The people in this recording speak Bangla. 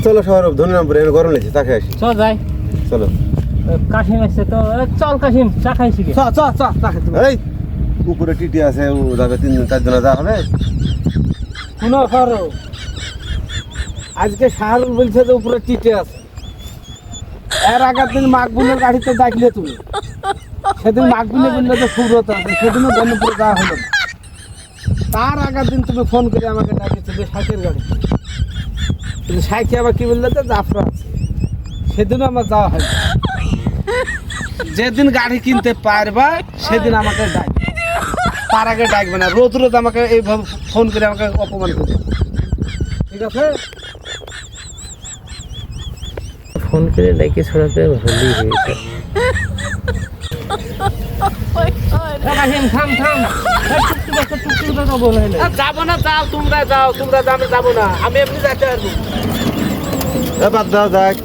চলো শহর ধন্যবাদ গরম লেগেছে তাকে আসি চল যাই চলো কাশিম আসছে তো চল কাশিম চা খাইছি গে এই উপরে টিটি আছে ও যাবে 3-4 জন যা হবে শুনো করো আজকে শাহরুল বলছে যে উপরে টিটে আছে এর আগের দিন মাকবুলের গাড়িতে দেখলে তুমি সেদিন মাকবুলে বললে যে সুব্রত আছে সেদিনও ধন্যপুরে যাওয়া হলো না। তার আগের দিন তুমি ফোন করে আমাকে ডাকিছো যে সাইকেল গাড়ি কিন্তু সাইকে আবার কি বললে যে জাফরা আছে সেদিনও আমার যাওয়া হয়নি। যেদিন গাড়ি কিনতে পারবা সেদিন আমাকে ডাক তার আগে ডাকবে না রোজ রোজ আমাকে এইভাবে ফোন করে আমাকে অপমান করবে ঠিক আছে ফোন করে ডাকি ছড়াতে ভুলই হয়েছে কাশিম থাম থাম টুকটুক কথা বলে যাবো না যাও তোমরা যাও তোমরা যাবে যাবো না আমি এমনি যাইতে পারবো বাদ দাও যাক